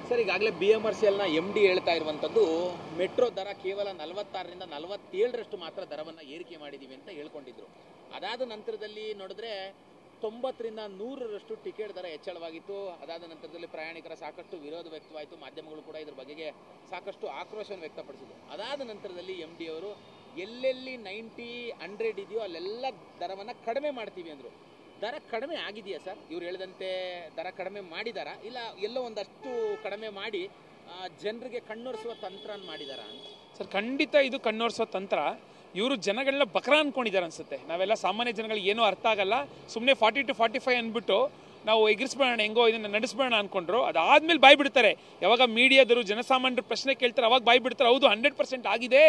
Sir, ಈಗಾಗಲೇ BMRCL MD ಹೇಳ್ತಾ ಇರುವಂಥದ್ದು ಮೆಟ್ರೋ ದರ ಕೇವಲ 46ರಿಂದ 47ರಷ್ಟು ಮಾತ್ರ ದರವನ್ನು ಏರಿಕೆ ಮಾಡಿದ್ದೀವಿ ಅಂತ ಹೇಳ್ಕೊಂಡಿದ್ರು. ಅದಾದ ನಂತರದಲ್ಲಿ ನೋಡಿದ್ರೆ 90ರಿಂದ 100ರಷ್ಟು ಟಿಕೆಟ್ ದರ ಹೆಚ್ಚಳವಾಗಿತ್ತು. ಅದಾದ ನಂತರದಲ್ಲಿ ಪ್ರಯಾಣಿಕರ ಸಾಕಷ್ಟು ವಿರೋಧ ವ್ಯಕ್ತವಾಯಿತು. ಮಾಧ್ಯಮಗಳು ಕೂಡ ಇದ್ರ ಬಗೆಗೆ ಸಾಕಷ್ಟು ಆಕ್ರೋಶವನ್ನು ವ್ಯಕ್ತಪಡಿಸಿದ್ರು. ಅದಾದ ನಂತರದಲ್ಲಿ MD ಅವರು ಎಲ್ಲೆಲ್ಲಿ 90, 100 ಇದೆಯೋ ಅಲ್ಲೆಲ್ಲ ದರವನ್ನು ಕಡಿಮೆ ಮಾಡ್ತೀವಿ ಅಂದರು. ದರ ಕಡಿಮೆ ಆಗಿದೆಯಾ ಸರ್? ಇವ್ರು ಹೇಳಿದಂತೆ ದರ ಕಡಿಮೆ ಮಾಡಿದಾರಾ, ಇಲ್ಲ ಎಲ್ಲೋ ಒಂದಷ್ಟು ಕಡಿಮೆ ಮಾಡಿ ಜನರಿಗೆ ಕಣ್ಣೊರೆಸುವ ತಂತ್ರ ಮಾಡಿದಾರಾ ಅಂತ? ಸರ್, ಖಂಡಿತ ಇದು ಕಣ್ಣೊರೆಸುವ ತಂತ್ರ. ಇವರು ಜನಗಳೆಲ್ಲ ಬಕ್ರ ಅನ್ಕೊಂಡಿದ್ದಾರೆ ಅನ್ಸುತ್ತೆ. ನಾವೆಲ್ಲ ಸಾಮಾನ್ಯ ಜನಗಳಿಗೆ ಏನೂ ಅರ್ಥ ಆಗಲ್ಲ, ಸುಮ್ಮನೆ 40 to 45 ಅಂದ್ಬಿಟ್ಟು ನಾವು ಎಗರಿಸ್ಬೇಡ, ಹೆಂಗೋ ಇದನ್ನು ನಡೆಸಬೇಡ ಅನ್ಕೊಂಡ್ರು. ಅದಾದ್ಮೇಲೆ ಬಾಯ್ ಬಿಡ್ತಾರೆ. ಯಾವಾಗ ಮೀಡಿಯಾದರು ಜನಸಾಮಾನ್ಯರು ಪ್ರಶ್ನೆ ಕೇಳ್ತಾರೆ ಅವಾಗ ಬಾಯ್ ಬಿಡ್ತಾರೆ. ಹೌದು 100% ಆಗಿದೆ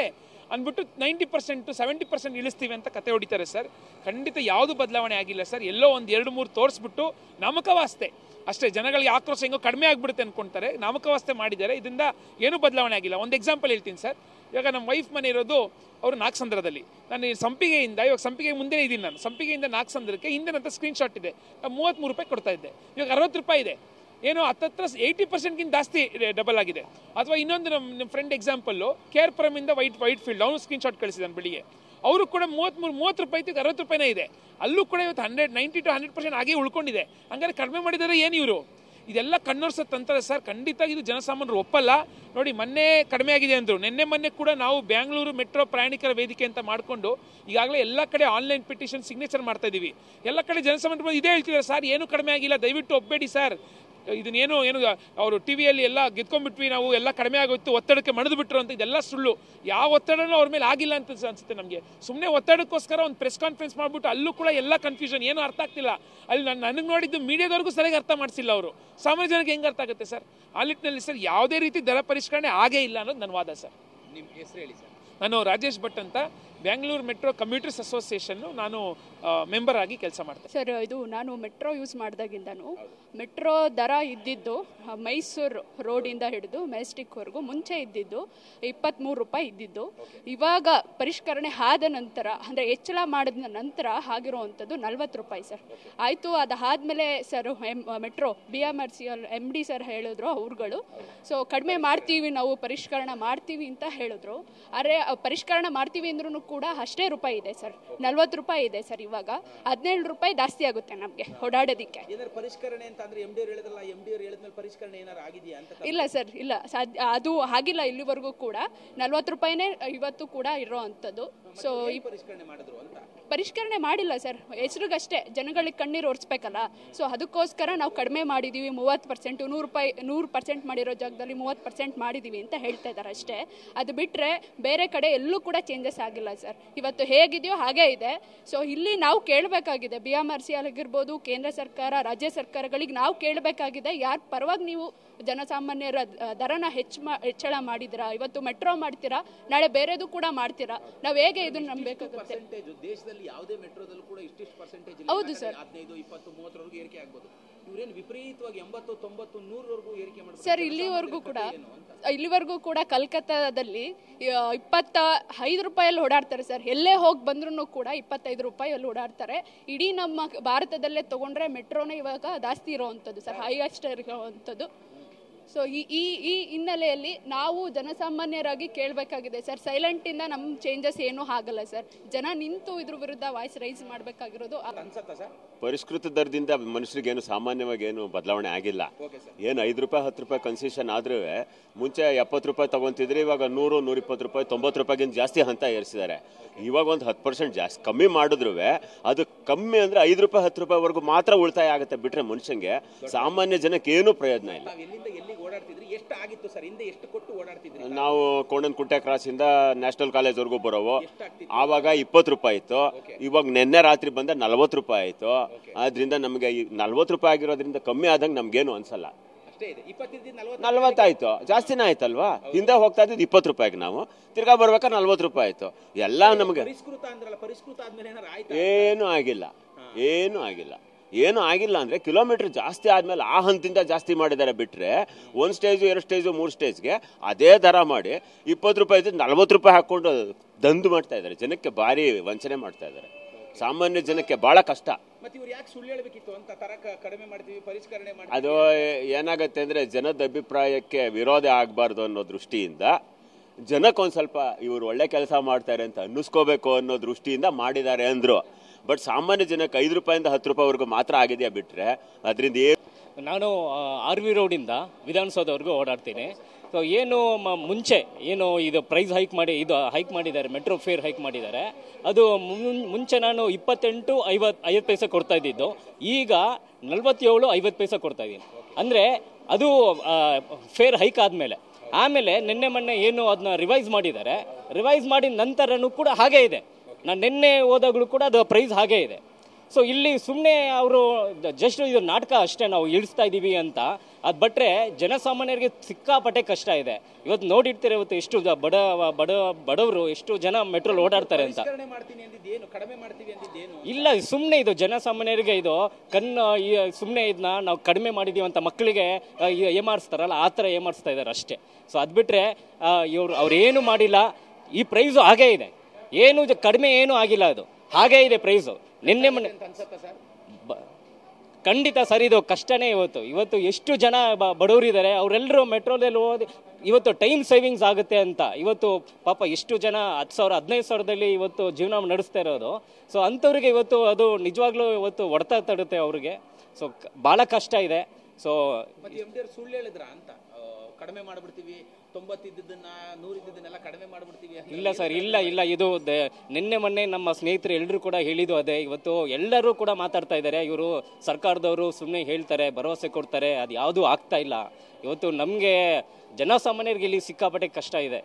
ಅಂದ್ಬಿಟ್ಟು 90%, 70% ಇಳಿಸ್ತೀವಿ ಅಂತ ಕತೆ ಹೊಡಿತಾರೆ ಸರ್. ಖಂಡಿತ ಯಾವುದು ಬದಲಾವಣೆ ಆಗಿಲ್ಲ ಸರ್. ಎಲ್ಲೋ ಒಂದು 2-3 ತೋರಿಸ್ಬಿಟ್ಟು ನಾಮಕವಾಸ್ತೆ ಅಷ್ಟೇ, ಜನಗಳಿಗೆ ಆಕ್ರೋಶ ಹೆಂಗೋ ಕಡಿಮೆ ಆಗಿಬಿಡುತ್ತೆ ಅನ್ಕೊಂತಾರೆ, ನಾಮಕವಾಸ್ತೆ ಮಾಡಿದ್ದಾರೆ. ಇದರಿಂದ ಏನೂ ಬದಲಾವಣೆ ಆಗಿಲ್ಲ. ಒಂದು ಎಕ್ಸಾಂಪಲ್ ಹೇಳ್ತೀನಿ ಸರ್. ಇವಾಗ ನಮ್ಮ ವೈಫ್ ಮನೆ ಇರೋದು ಅವರು ನಾಗಸಂದ್ರದಲ್ಲಿ. ನಾನು ಸಂಪಿಗೆಯಿಂದ, ಇವಾಗ ಸಂಪಿಗೆ ಮುಂದೆ ಇದ್ದೀನಿ, ನಾನು ಸಂಪಿಗೆಯಿಂದ ನಾಗಸಂದ್ರಕ್ಕೆ ಹಿಂದೆ ನಂತರ ಸ್ಕ್ರೀನ್ಶಾಟ್ ಇದೆ. 33 ರೂಪಾಯಿ ಕೊಡ್ತಾ ಇದ್ದೆ, ಇವಾಗ 60 ರೂಪಾಯಿ ಇದೆ. ಏನೋ ಹತ್ತತ್ರ 80%ಗಿಂತ ಜಾಸ್ತಿ ಡಬಲ್ ಆಗಿದೆ. ಅಥವಾ ಇನ್ನೊಂದು ನಮ್ಮ ಫ್ರೆಂಡ್ ಎಕ್ಸಾಂಪಲ್ಲು, KR ಇಂದ ವೈಟ್ ಫೀಲ್ಡ್, ಅವನು ಸ್ಕ್ರೀನ್ಶಾಟ್ ಕಳಿಸಿದ್ದಾನೆ ಬೆಳಿಗ್ಗೆ. ಅವರು ಕೂಡ 30 ರೂಪಾಯಿ ಇತ್ತು, 60 ರೂಪಾಯಿನೇ ಇದೆ. ಅಲ್ಲೂ ಕೂಡ ಇವತ್ತು 90 to 100% ಆಗೇ ಉಳ್ಕೊಂಡಿದೆ. ಹಂಗಾರೆ ಕಡಿಮೆ ಮಾಡಿದ್ದಾರೆ ಏನು ಇವರು? ಇದೆಲ್ಲ ಕಣ್ಣೊರೆಸೋ ತಂತ್ರ ಸರ್. ಖಂಡಿತ ಇದು ಜನಸಾಮಾನ್ಯರು ಒಪ್ಪಲ್ಲ. ನೋಡಿ, ಮೊನ್ನೆ ಕಡಿಮೆ ಆಗಿದೆ ಅಂದರು. ಮೊನ್ನೆ ಕೂಡ ನಾವು ಬ್ಯಾಂಗ್ಳೂರು ಮೆಟ್ರೋ ಪ್ರಯಾಣಿಕರ ವೇದಿಕೆ ಅಂತ ಮಾಡಿಕೊಂಡು ಈಗಾಗಲೇ ಎಲ್ಲ ಕಡೆ ಆನ್ಲೈನ್ ಪಿಟಿಷನ್ ಸಿಗ್ನೇಚರ್ ಮಾಡ್ತಾ ಇದ್ದೀವಿ. ಎಲ್ಲ ಕಡೆ ಜನಸಾಮಾನ್ಯರು ಇದೇ ಹೇಳ್ತಿದ್ದಾರೆ, ಸರ್ ಏನು ಕಡಿಮೆ ಆಗಿಲ್ಲ, ದಯವಿಟ್ಟು ಒಪ್ಪಬೇಡಿ ಸರ್, ಇದನ್ನೇನು ಅವರು ಟಿವಿಯಲ್ಲಿ ಎಲ್ಲ ಗೆದ್ಕೊಂಡ್ಬಿಟ್ವಿ, ನಾವು ಎಲ್ಲ ಕಡಿಮೆ ಆಗೋಯ್ತು, ಒತ್ತಡಕ್ಕೆ ಮಣಿದು ಬಿಟ್ರು ಅಂತ. ಇದೆಲ್ಲ ಸುಳ್ಳು. ಯಾವ ಒತ್ತಡನೂ ಅವ್ರ ಮೇಲೆ ಆಗಿಲ್ಲ ಅಂತ ಅನ್ಸುತ್ತೆ ನಮಗೆ. ಸುಮ್ಮನೆ ಒತ್ತಡಕ್ಕೋಸ್ಕರ ಒಂದು ಪ್ರೆಸ್ ಕಾನ್ಫರೆನ್ಸ್ ಮಾಡಿಬಿಟ್ಟು ಅಲ್ಲೂ ಕೂಡ ಎಲ್ಲ ಕನ್ಫ್ಯೂಷನ್, ಏನೂ ಅರ್ಥ ಆಗ್ತಿಲ್ಲ. ಅಲ್ಲಿ ನನಗೆ ನೋಡಿದ್ದು ಮೀಡಿಯಾದವ್ರಿಗೂ ಸರಿಯಾಗಿ ಅರ್ಥ ಮಾಡಿಸಿಲ್ಲ ಅವರು. ಸಾಮಾನ್ಯ ಜನಕ್ಕೆ ಹೆಂಗೆ ಅರ್ಥ ಆಗುತ್ತೆ ಸರ್? ಆ ನಿಟ್ಟಿನಲ್ಲಿ ಸರ್ ಯಾವುದೇ ರೀತಿ ದರ ಪರಿಷ್ಕರಣೆ ಆಗೇ ಇಲ್ಲ ಅನ್ನೋದು ನನ್ನ ವಾದ ಸರ್. ನಿಮ್ಮ ಹೆಸರು ಹೇಳಿ ಸರ್. ನಾನು ರಾಜೇಶ್ ಭಟ್ ಅಂತ, ಬ್ಯಾಂಗ್ಳೂರು ಮೆಟ್ರೋ ಕಮ್ಯೂಟರ್ಸ್ ಅಸೋಸಿಯೇಷನ್ ನಾನು ಮೆಂಬರ್ ಆಗಿ ಕೆಲಸ ಮಾಡ್ತೇನೆ ಸರ್. ಇದು ನಾನು ಮೆಟ್ರೋ ಯೂಸ್ ಮಾಡಿದಾಗಿಂದನೂ ಮೆಟ್ರೋ ದರ ಇದ್ದಿದ್ದು ಮೈಸೂರು ರೋಡಿಂದ ಹಿಡಿದು ಮೆಜೆಸ್ಟಿಕ್ವರೆಗೂ ಮುಂಚೆ ಇದ್ದಿದ್ದು 23 ರೂಪಾಯಿ ಇದ್ದಿದ್ದು. ಇವಾಗ ಪರಿಷ್ಕರಣೆ ಆದ ನಂತರ, ಅಂದರೆ ಹೆಚ್ಚಳ ಮಾಡಿದ ನಂತರ ಆಗಿರುವಂಥದ್ದು 40 ರೂಪಾಯಿ ಸರ್. ಆಯಿತು, ಅದಾದಮೇಲೆ sir metro BMRCL MD sir ಹೇಳಿದ್ರು ಅವ್ರುಗಳು, ಸೊ ಕಡಿಮೆ ಮಾಡ್ತೀವಿ ನಾವು, ಪರಿಷ್ಕರಣೆ ಮಾಡ್ತೀವಿ ಅಂತ ಹೇಳಿದ್ರು. ಆದರೆ ಪರಿಷ್ಕರಣೆ ಮಾಡ್ತೀವಿ ಅಂದ್ರೂ ಕೂಡ ಅಷ್ಟೇ ರೂಪಾಯಿ ಇದೆ ಸರ್, 40 ರೂಪಾಯಿ ಇದೆ ಸರ್. ಇವಾಗ 17 ರೂಪಾಯಿ ಜಾಸ್ತಿ ಆಗುತ್ತೆ ನಮಗೆ ಓಡಾಡೋದಕ್ಕೆ. ಪರಿಷ್ಕರಣೆ ಅಂತ ಅಂದ್ರೆ MD ಅವರು ಹೇಳಿದ್ರಲ್ಲ, MD ಅವರು ಹೇಳಿದ್ಮೇಲೆ ಪರಿಷ್ಕರಣೆ ಏನಾರು ಆಗಿದೆಯಾ ಅಂತ? ಇಲ್ಲ ಸರ್, ಇಲ್ಲ, ಅದು ಆಗಿಲ್ಲ ಇಲ್ಲಿವರೆಗೂ ಕೂಡ. 40 ರೂಪಾಯಿನೇ ಇವತ್ತು ಕೂಡ ಇರೋ ಅಂಥದ್ದು. ಸೊ ಪರಿಷ್ಕರಣೆ ಮಾಡಿದ್ರು ಅಂತ? ಪರಿಷ್ಕರಣೆ ಮಾಡಿಲ್ಲ ಸರ್, ಹೆಸರಿಗಷ್ಟೇ, ಜನಗಳಿಗೆ ಕಣ್ಣೀರು ಒರೆಸ್ಬೇಕಲ್ಲ. ಸೊ ಅದಕ್ಕೋಸ್ಕರ ನಾವು ಕಡಿಮೆ ಮಾಡಿದ್ದೀವಿ 30%, 100% ಮಾಡಿರೋ ಜಾಗದಲ್ಲಿ 30% ಮಾಡಿದ್ದೀವಿ ಅಂತ ಹೇಳ್ತಾ ಇದ್ದಾರೆ ಅಷ್ಟೇ. ಅದು ಬಿಟ್ಟರೆ ಬೇರೆ ಕಡೆ ಎಲ್ಲೂ ಕೂಡ ಚೇಂಜಸ್ ಆಗಿಲ್ಲ ಸರ್. ಇವತ್ತು ಹೇಗಿದೆಯೋ ಹಾಗೇ ಇದೆ. ಸೊ ಇಲ್ಲಿ ನಾವು ಕೇಳಬೇಕಾಗಿದೆ, BMRCL ಆಗಿರ್ಬೋದು, ಕೇಂದ್ರ ಸರ್ಕಾರ, ರಾಜ್ಯ ಸರ್ಕಾರಗಳಿಗೆ ನಾವು ಕೇಳಬೇಕಾಗಿದೆ, ಯಾರ ಪರವಾಗಿ ನೀವು ಜನಸಾಮಾನ್ಯರ ದರನ ಹೆಚ್ಚಳ ಮಾಡಿದ್ದೀರಾ? ಇವತ್ತು ಮೆಟ್ರೋ ಮಾಡ್ತೀರಾ, ನಾಳೆ ಬೇರೆದು ಕೂಡ ಮಾಡ್ತೀರಾ. ನಾವು ಹೇಗೆ ಇದನ್ನ ನಂಬಬೇಕಾಗುತ್ತೆ? ದೇಶದಲ್ಲಿ ಯಾವುದೇ ಮೆಟ್ರೋದಲ್ಲೂ ಕೂಡ ಇಷ್ಟಿಷ್ಟು ಪರ್ಸೆಂಟೇಜ್ ಹೌದು ಸರ್, 15, 20, 30 ಏರಿಕೆ ಆಗ್ಬೋದು. ಇವ್ರೇನು ವಿಪರೀತವಾಗಿ 80, 90, 100 ಏರಿಕೆ ಮಾಡ್ತಾರೆ ಸರ್. ಇಲ್ಲಿವರೆಗೂ ಕೂಡ ಕಲ್ಕತ್ತಾದಲ್ಲಿ 25 ರೂಪಾಯಲ್ಲಿ ಓಡಾಡ್ತಾರೆ ಸರ್. ಎಲ್ಲೇ ಹೋಗಿ ಬಂದ್ರೂ ಕೂಡ 25 ರೂಪಾಯಲ್ಲಿ ಓಡಾಡ್ತಾರೆ. ಇಡೀ ನಮ್ಮ ಭಾರತದಲ್ಲೇ ತಗೊಂಡ್ರೆ ಮೆಟ್ರೋನೇ ಇವಾಗ ಜಾಸ್ತಿ ಇರೋವಂಥದ್ದು ಸರ್, ಹೈಯೆಸ್ಟ್ ಇರೋವಂಥದ್ದು. ಸೊ ಈ ಹಿನ್ನೆಲೆಯಲ್ಲಿ ನಾವು ಜನಸಾಮಾನ್ಯರಾಗಿ ಕೇಳಬೇಕಾಗಿದೆ ಸರ್. ಸೈಲೆಂಟಿಂದ ನಮ್ಮ ಚೇಂಜಸ್ ಏನೂ ಆಗಲ್ಲ ಸರ್. ಜನ ನಿಂತು ಇದ್ರ ವಿರುದ್ಧ ವಾಯ್ಸ್ ರೈಸ್ ಮಾಡಬೇಕಾಗಿರೋದು. ಪರಿಷ್ಕೃತ ದರದಿಂದ ಮನುಷ್ಯರಿಗೇನು ಸಾಮಾನ್ಯವಾಗಿ ಏನು ಬದಲಾವಣೆ ಆಗಿಲ್ಲ. ಏನು 5 ರೂಪಾಯಿ 10 ರೂಪಾಯಿ ಕನ್ಸೆಷನ್ ಆದ್ರೂ ಮುಂಚೆ 70 ರೂಪಾಯಿ ತಗೊಂತಿದ್ರೆ ಇವಾಗ 100, 120 ರೂಪಾಯಿ, 90 ರೂಪಾಯಿಗಿಂತ ಜಾಸ್ತಿ ಹಂತ ಏರಿಸಿದ್ದಾರೆ. ಇವಾಗ ಒಂದು 10% ಜಾಸ್ತಿ ಕಮ್ಮಿ ಮಾಡಿದ್ರು ಅದು ಕಮ್ಮಿ ಅಂದ್ರೆ 5 ರೂಪಾಯಿ 10 ರೂಪಾಯಿವರೆಗೂ ಮಾತ್ರ ಉಳಿತಾಯ ಆಗುತ್ತೆ. ಬಿಟ್ರೆ ಮನುಷ್ಯಂಗೆ ಸಾಮಾನ್ಯ ಜನಕ್ಕೆ ಏನೂ ಪ್ರಯೋಜನ ಇಲ್ಲ. ನಾವು ಕೋಣನಕುಂಟೆ ಕ್ರಾಸ್ ಇಂದ ನ್ಯಾಷನಲ್ ಕಾಲೇಜ್ ವರ್ಗೂ ಬರೋವು, ಆವಾಗ 20 ರೂಪಾಯಿ ಇತ್ತು. ಇವಾಗ ನಿನ್ನೆ ರಾತ್ರಿ ಬಂದ 40 ರೂಪಾಯಿ ಆಯ್ತು. ಆದ್ರಿಂದ ನಮಗೆ 40 ರೂಪಾಯಿ ಆಗಿರೋದ್ರಿಂದ ಕಮ್ಮಿ ಆದಂಗೆ ನಮ್ಗೇನು ಅನ್ಸಲ್ಲ. 40 ಆಯ್ತು, ಜಾಸ್ತಿನೇ ಆಯ್ತಲ್ವಾ? ಹಿಂದೆ ಹೋಗ್ತಾ ಇದ್ದು 20 ರೂಪಾಯಿಗೆ, ನಾವು ತಿರ್ಗಾ ಬರ್ಬೇಕಾದ್ರೆ 40 ರೂಪಾಯಿ ಆಯ್ತು. ಎಲ್ಲ ನಮಗೆ ಏನು ಆಗಿಲ್ಲ ಅಂದ್ರೆ ಕಿಲೋಮೀಟರ್ ಜಾಸ್ತಿ ಆದ್ಮೇಲೆ ಆ ಹಂತದಿಂದ ಜಾಸ್ತಿ ಮಾಡಿದ್ದಾರೆ. ಬಿಟ್ರೆ 1 ಸ್ಟೇಜು 2 ಸ್ಟೇಜು 3 ಸ್ಟೇಜ್ಗೆ ಅದೇ ದರ ಮಾಡಿ 20 ರೂಪಾಯಿ 40 ರೂಪಾಯಿ ಹಾಕೊಂಡು ದಂಧು ಮಾಡ್ತಾ ಇದ್ದಾರೆ. ಜನಕ್ಕೆ ಭಾರಿ ವಂಚನೆ ಮಾಡ್ತಾ ಇದ್ದಾರೆ. ಸಾಮಾನ್ಯ ಜನಕ್ಕೆ ಬಹಳ ಕಷ್ಟ. ಮತ್ತೆ ಇವ್ರು ಯಾಕೆ ಸುಳ್ಳು ಹೇಳ್ಬೇಕಿತ್ತು ಅಂತ ದರ ಕಡಿಮೆ ಮಾಡ್ತೀವಿ ಪರಿಷ್ಕರಣೆ ಮಾಡ್ತೀವಿ. ಅದು ಏನಾಗತ್ತೆ ಅಂದ್ರೆ ಜನದ ಅಭಿಪ್ರಾಯಕ್ಕೆ ವಿರೋಧ ಆಗಬಾರ್ದು ಅನ್ನೋ ದೃಷ್ಟಿಯಿಂದ ಜನಕ್ಕೊಂದು ಸ್ವಲ್ಪ ಇವರು ಒಳ್ಳೆ ಕೆಲಸ ಮಾಡ್ತಾರೆ ಅಂತ ಅನ್ನಿಸ್ಕೋಬೇಕು ಅನ್ನೋ ದೃಷ್ಟಿಯಿಂದ ಮಾಡಿದ್ದಾರೆ ಅಂದ್ರು. ಬಟ್ ಸಾಮಾನ್ಯ ಜನಕ್ಕೆ 5 ರೂಪಾಯಿಂದ 10 ರೂಪಾಯಿವರೆಗೂ ಮಾತ್ರ ಆಗಿದೆಯಾ ಬಿಟ್ರೆ ಅದರಿಂದ ನಾನು RV ರೋಡಿಂದ ವಿಧಾನಸೌಧವರೆಗೂ ಓಡಾಡ್ತೀನಿ. ಸೊ ಏನು ಮುಂಚೆ ಏನು ಇದು ಪ್ರೈಸ್ ಹೈಕ್ ಮಾಡಿದ್ದಾರೆ, ಮೆಟ್ರೋ ಫೇರ್ ಹೈಕ್ ಮಾಡಿದ್ದಾರೆ. ಅದು ಮುಂಚೆ ನಾನು 28.50 ಪೈಸೆ ಕೊಡ್ತಾ ಇದ್ದಿದ್ದು, ಈಗ 47.50 ಪೈಸೆ ಕೊಡ್ತಾ ಇದ್ದೀನಿ. ಅಂದರೆ ಅದು ಫೇರ್ ಹೈಕ್ ಆಮೇಲೆ ನಿನ್ನೆ ಮೊನ್ನೆ ಏನು ಅದನ್ನ ರಿವೈಸ್ ಮಾಡಿದ್ದಾರೆ. ರಿವೈಸ್ ಮಾಡಿದ ನಂತರನೂ ಕೂಡ ಹಾಗೇ ಇದೆ. ನಾನು ನಿನ್ನೆ ಹೋದಾಗಲೂ ಕೂಡ ಅದು ಪ್ರೈಸ್ ಹಾಗೇ ಇದೆ. ಸೊ ಇಲ್ಲಿ ಸುಮ್ಮನೆ ಅವರು ಜಸ್ಟ್ ಇದು ನಾಟಕ ಅಷ್ಟೇ, ನಾವು ಇಳಿಸ್ತಾ ಇದ್ದೀವಿ ಅಂತ. ಅದು ಬಿಟ್ಟರೆ ಜನಸಾಮಾನ್ಯರಿಗೆ ಸಿಕ್ಕಾಪಟ್ಟೆ ಕಷ್ಟ ಇದೆ. ಇವತ್ತು ನೋಡಿರ್ತೀರ, ಇವತ್ತು ಎಷ್ಟು ಬಡವರು ಎಷ್ಟು ಜನ ಮೆಟ್ರೋಲ್ ಓಡಾಡ್ತಾರೆ ಅಂತ. ಇಲ್ಲ, ಸುಮ್ಮನೆ ಇದು ಜನಸಾಮಾನ್ಯರಿಗೆ ಇದು ಸುಮ್ಮನೆ ಇದನ್ನ ನಾವು ಕಡಿಮೆ ಮಾಡಿದೀವಿ ಅಂತ ಮಕ್ಕಳಿಗೆ ಏಮಾರಿಸ್ತಾರಲ್ಲ, ಆ ಥರ ಏಮಾರಿಸ್ತಾ ಇದ್ದಾರೆ ಅಷ್ಟೇ. ಸೊ ಅದು ಬಿಟ್ಟರೆ ಅವ್ರೇನು ಮಾಡಿಲ್ಲ. ಈ ಪ್ರೈಸು ಹಾಗೇ ಇದೆ, ಏನು ಕಡಿಮೆ ಏನೂ ಆಗಿಲ್ಲ, ಅದು ಹಾಗೇ ಇದೆ ಪ್ರೈಸು. ನಿನ್ನೆ ಮೊನ್ನೆ ಖಂಡಿತ ಸರ್, ಇದು ಕಷ್ಟನೇ. ಇವತ್ತು ಎಷ್ಟು ಜನ ಬಡವರಿದ್ದಾರೆ, ಅವರೆಲ್ಲರೂ ಮೆಟ್ರೋದಲ್ಲಿ ಓದಿ ಇವತ್ತು ಟೈಮ್ ಸೇವಿಂಗ್ಸ್ ಆಗುತ್ತೆ ಅಂತ ಇವತ್ತು ಪಾಪ ಎಷ್ಟು ಜನ 10,000 15,000ದಲ್ಲಿ ಇವತ್ತು ಜೀವನ ನಡೆಸ್ತಾ ಇರೋದು. ಸೊ ಅಂಥವ್ರಿಗೆ ಇವತ್ತು ಅದು ನಿಜವಾಗ್ಲೂ ಇವತ್ತು ಹೊಡೆತ ತಡುತ್ತೆ ಅವ್ರಿಗೆ. ಸೊ ಭಾಳ ಕಷ್ಟ ಇದೆ. ಸೊ ಸುಳ್ಳು ಹೇಳಿದ್ರ ಅಂತ ಕಡಿಮೆ ಮಾಡ್ಬಿಡ್ತೀವಿ, 90 ಇದ್ದದನ್ನ 100 ಇದ್ದದನ್ನೆಲ್ಲ ಕಡಿಮೆ ಮಾಡ್ಬಿಡ್ತೀವಿ. ಇಲ್ಲ ಸರ್, ಇಲ್ಲ ಇದು ನಿನ್ನೆ ಮೊನ್ನೆ ನಮ್ಮ ಸ್ನೇಹಿತರು ಎಲ್ಲರೂ ಕೂಡ ಹೇಳಿದ್ದು ಅದೇ. ಇವತ್ತು ಎಲ್ಲರೂ ಕೂಡ ಮಾತಾಡ್ತಾ ಇದ್ದಾರೆ, ಇವರು ಸರ್ಕಾರದವರು ಸುಮ್ಮನೆ ಹೇಳ್ತಾರೆ, ಭರವಸೆ ಕೊಡ್ತಾರೆ, ಅದು ಯಾವುದೂ ಆಗ್ತಾ ಇಲ್ಲ. ಇವತ್ತು ನಮಗೆ ಜನಸಾಮಾನ್ಯರಿಗೆ ಇಲ್ಲಿ ಸಿಕ್ಕಾಪಟ್ಟೆ ಕಷ್ಟ ಇದೆ.